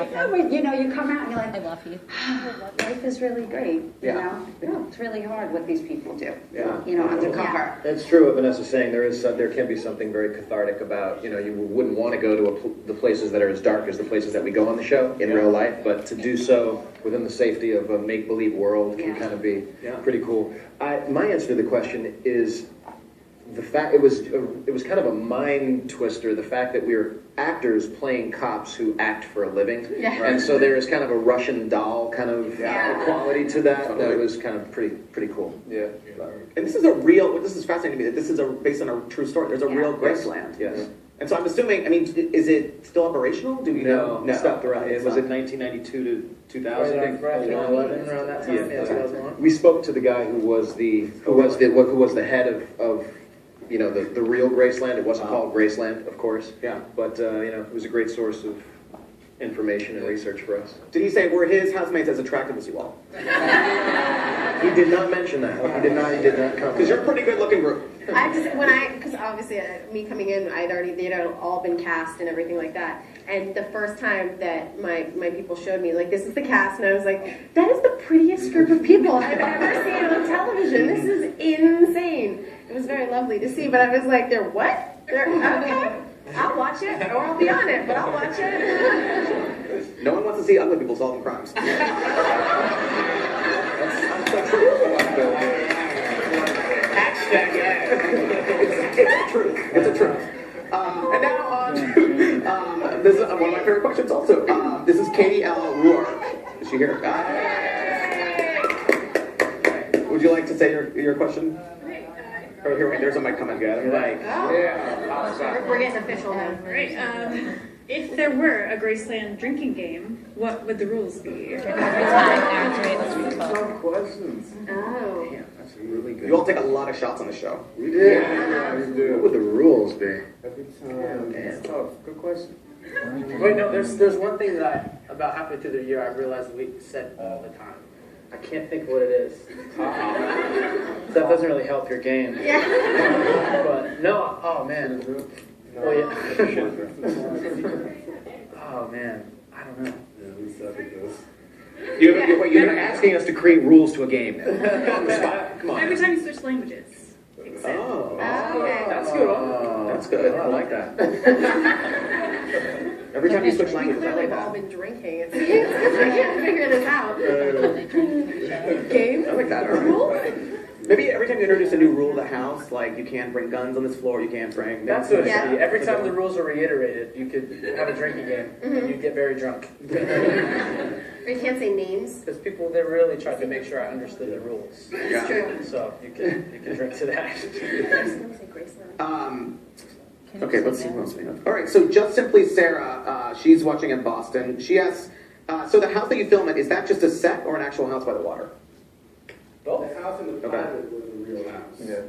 You know, you come out and you're like, I love you. life is really great. You know, it's really hard what these people do. You know, undercover. It's true what Vanessa's saying. There can be something very cathartic about, you know, you wouldn't want to go to the places that are as dark as the places that we go on the show in real life, but to do so within the safety of a make-believe world can kind of be pretty cool. My answer to the question is the fact it was kind of a mind twister, the fact that we were actors playing cops who act for a living, and so there is kind of a Russian doll kind of quality to that that was kind of pretty cool. And this is fascinating to me that this is based on a true story. There's a real Graceland. Yes. And so I'm assuming, I mean, is it still operational? Do we know? No, stopped around. It was in 1992 to 2000. I think. Around that time. Yeah, 2001. We spoke to the guy who was the head of you know, the real Graceland. It wasn't called Graceland, of course. Yeah. But you know, it was a great source of information and research for us. Did he say were his housemates as attractive as you all? He did not mention that. He did not comment. Because you're a pretty good-looking group. Because obviously me coming in, they'd all been cast and everything like that. And the first time that my people showed me, like, this is the cast, and I was like, that is the prettiest group of people I've ever seen on television. This is insane. It was very lovely to see, but I was like, they're what? They're okay. I'll watch it, or I'll be on it, but I'll watch it. No one wants to see ugly people solving crimes. That's the truth. It's the truth. It's the truth. And now on to this is one of my favorite questions also. This is Katie L. Rourke. Is she here? Would you like to say your question? Oh, here, wait, there's a mic coming. Get it. We're getting official now. Right. If there were a Graceland drinking game, what would the rules be? Every time, answer Tough questions. Oh. Damn, that's really good. You all take a lot of shots on the show. We did. Yeah, we do. What would the rules be? Every time. It's tough. Good question. Wait, no, there's one thing that about halfway through the year I realized we said all the time. I can't think what it is. That doesn't really help your game. Yeah. But no, oh man. Oh yeah. Oh man, I don't know. Yeah, we suck at this. You're asking us to create rules to a game now. On the spot. Come on. Every time you switch languages. Oh. Okay. That's good. That's good. I like that. Every time you switch languages, I Clearly like we've all that. been drinking. It seems because we can't figure this out. Game? I like that. All right. Maybe every time you introduce a new rule of the house, like you can't bring guns on this floor, you can't bring... That's what it should be. Every time the rules are reiterated, you could have a drinking game, and you'd get very drunk. Or you can't say names. Because people, they really tried to make sure I understood the rules. It's true. So you can drink to that. Okay, let's see what else we have. All right, so Just Simply Sarah, she's watching in Boston. She asks, so the house that you film in, is that just a set or an actual house by the water? Both. The house in the pilot was a real house. Yeah.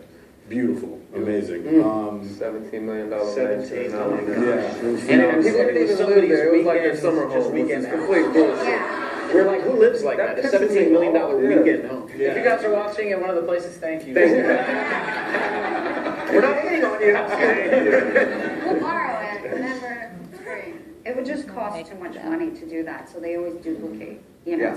Beautiful, amazing. $17 million. $17 Yeah, million. it was And phenomenal. people didn't even live there. It was like their summer home. Just weekend It's complete bullshit. Yeah. We're like, who lives like that? A $17 million weekend home. If you guys are watching at one of the places, thank you. Thank you. We're not waiting on you. We'll borrow it whenever. Great. It would just cost too much money to do that, so they always duplicate, you know?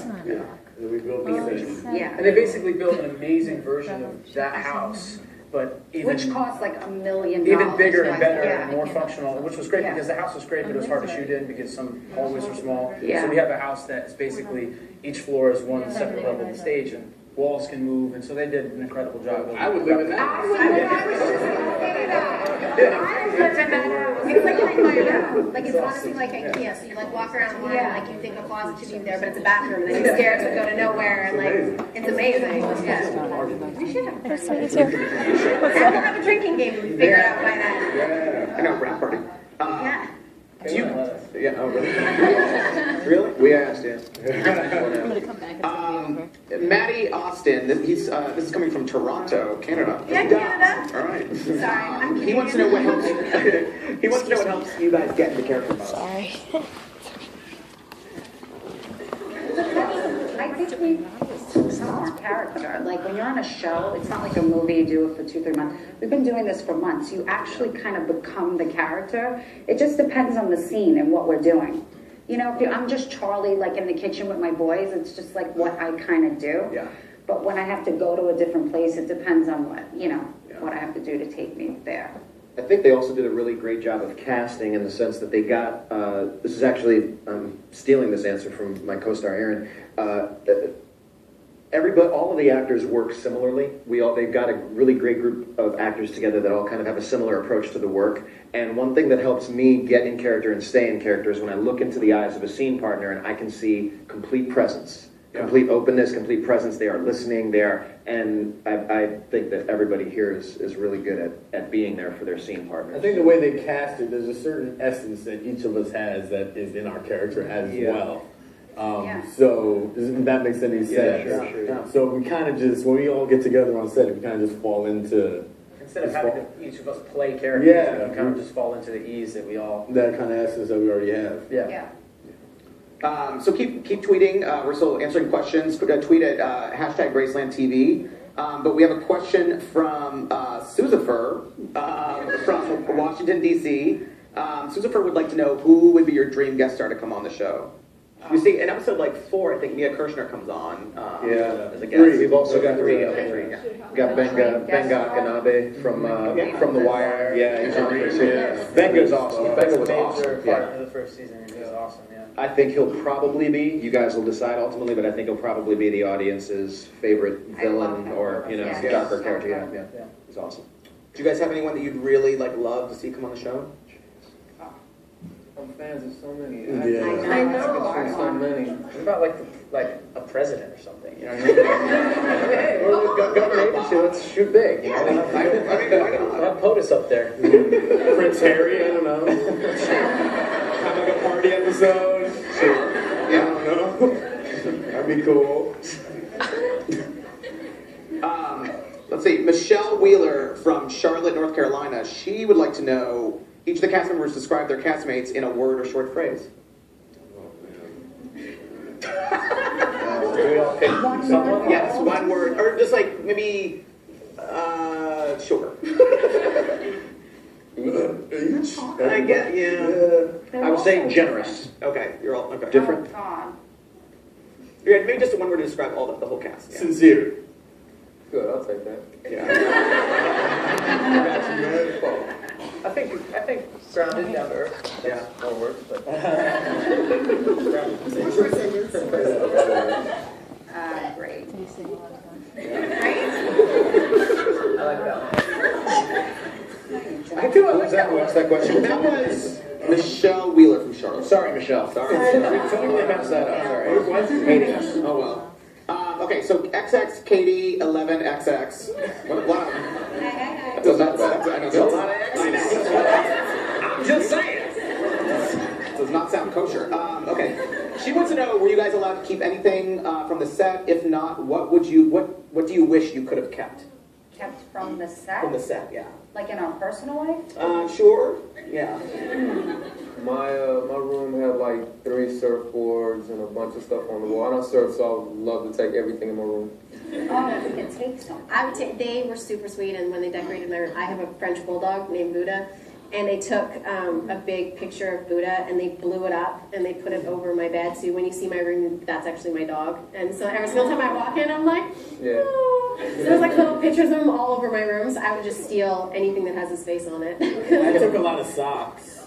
And we built the city. Yeah. And they basically built an amazing version of that house, but Which costs like $1 million. even bigger and better Yeah. and more functional, which was great Yeah. because the house was great, but it was hard to shoot in because some hallways were small. Yeah. So we have a house that's basically, each floor is one separate level of the stage, and walls can move, and so they did an incredible job. I would live in that. I was just going to say that. It's like an IKEA. Like it's honestly like IKEA. So you like walk around one and like you think a closet should be there, but it's a bathroom, and then you stare to go to nowhere, and like it's amazing. Yeah. We should have a We'll have a drinking game. We figure it out by then. I know, rap party. Yeah. Do you... Yeah, oh, really? Really? We asked, yeah. I'm going to come back and over. Matty Austin, this is coming from Toronto, Canada. Yeah, Canada. All right. Sorry, I'm He wants to know what helps. He wants to know what helps you guys get into character mode. Sorry. I think we took some more character. Like when you're on a show, it's not like a movie you do it for 2-3 months. We've been doing this for months. You actually kind of become the character. It just depends on the scene and what we're doing. You know, I'm just Charlie, like in the kitchen with my boys. It's just like what I kind of do. Yeah. But when I have to go to a different place, it depends on what, Yeah. what I have to do to take me there. I think they also did a really great job of casting in the sense that they got, this is actually, I'm stealing this answer from my co-star Aaron. All of the actors work similarly. They've got a really great group of actors together that all kind of have a similar approach to the work. And one thing that helps me get in character and stay in character is when I look into the eyes of a scene partner and I can see complete presence, complete openness, complete presence. They are listening. And I think that everybody here is really good at being there for their scene partner. I think the way they cast it, there's a certain essence that each of us has that is in our character as well. So that makes any sense. Yeah, sure. So we kind of just, when we all get together on set, we kind of just fall into... Instead of having each of us play characters, we kind of just fall into the ease that we all... That kind of essence that we already have. Yeah. So keep tweeting. We're still answering questions. Tweet at hashtag Graceland TV. But we have a question from Suzifer from Washington, D.C. Suzifer would like to know who would be your dream guest star to come on the show. You see, in episode like 4, I think Mia Kirshner comes on as a guest. We've also got three. Yeah. Got Benga Kanabe from The Wire. Yeah, he's on here too. Benga's awesome. Benga was awesome. Part of the first season. He was awesome. Yeah. I think he'll probably be. You guys will decide ultimately, but I think he'll probably be the audience's favorite villain or darker character. Yeah, he's awesome. Do you guys have anyone that you'd really love to see come on the show? I'm fans of so many. Yeah. I know. So many. What about like a president or something? You know what I mean? Hey, we're government agency. Let's shoot big. You know? I'll have POTUS up there. Prince Harry, I don't know. Have like a party episode. Sure. Yeah. I don't know. That'd be cool. Let's see. Michelle Wheeler from Charlotte, North Carolina. She would like to know, each of the cast members describe their castmates in a word or short phrase. Do we all pick someone? Yes, one word. Or just maybe, short. Each? I get, yeah. I would say generous. Okay, you're all, okay. Different. Oh, God. Yeah, maybe just one word to describe the whole cast. Yeah. Sincere. Good, I'll take that. Yeah. I think grounded, down to earth. Yeah. More words, but Great. I like that one. I do. What's that question? That was Michelle Wheeler from Charlotte. Sorry, Michelle. Sorry. Totally messed that up. Sorry. Hating us. Oh well. Okay, so XX Katie 11XX. Wow. That does not. That's a lot of X's. I'm just saying. Does not sound kosher. Okay. She wants to know: were you guys allowed to keep anything from the set? If not, what do you wish you could have kept? Kept from the set? From the set, yeah. Like in our personal life? Sure. Yeah. My room had like 3 surfboards and a bunch of stuff on the wall. I don't surf, so I would love to take everything in my room. Oh, you can take some. I would take. They were super sweet, and when they decorated their, I have a French bulldog named Buddha, and they took a big picture of Buddha and they blew it up and they put it over my bed. So when you see my room, that's actually my dog. And so every single time I walk in, I'm like, oh. So there's like little pictures of him all over my room. So I would just steal anything that has his face on it. I took a lot of socks.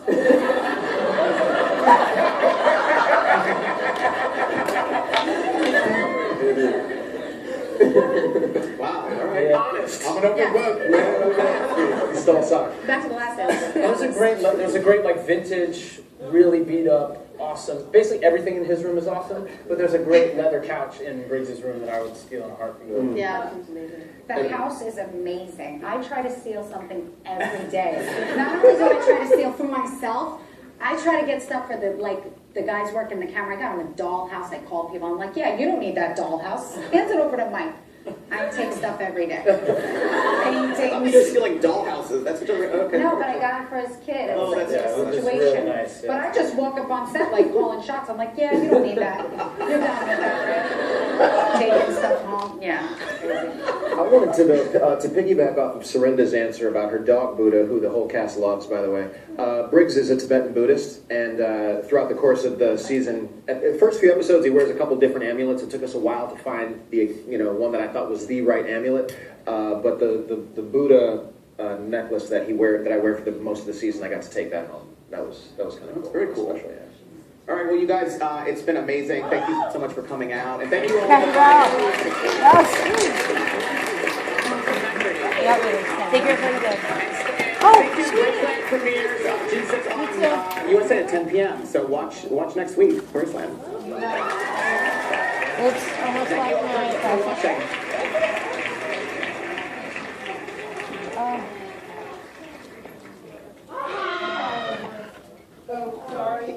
Wow, all right. Honest. I'm an open book. You stole a sock. Back to the last episode. There's a great like vintage, really beat up, awesome. Basically everything in his room is awesome, but there's a great leather couch in Briggs' room that I would steal in a heartbeat. Yeah, it's amazing. The house is amazing. I try to steal something every day. Not only do I try to steal for myself, I try to get stuff for the guys working the camera. I got him a dollhouse. I call people. I'm like, yeah, you don't need that dollhouse. Hands it over to Mike. I take stuff every day. I'm Paintings. just stealing dollhouses. That's what you're okay. No, but I got it for his kid. It was like that's a nice. situation. It's really nice, yeah. But I just walk up on set like calling shots. I'm like, yeah, you don't need that. You're down with that, right? Taking stuff home. Yeah. Crazy. I wanted to piggyback off of Surinda's answer about her dog Buddha, who the whole cast loves, by the way. Briggs is a Tibetan Buddhist, and throughout the course of the season, at the first few episodes, he wears a couple different amulets. It took us a while to find the one that I thought was the right amulet. But the Buddha necklace that I wear for most of the season, I got to take that home. That was kind of cool. Very cool. Special, yeah. All right, well, you guys, it's been amazing. Thank you so much for coming out, and thank you all. Take your photo good. Graceland premieres June 6th on USA at 10 p.m. So watch next week, Graceland. Looks almost like my Sorry.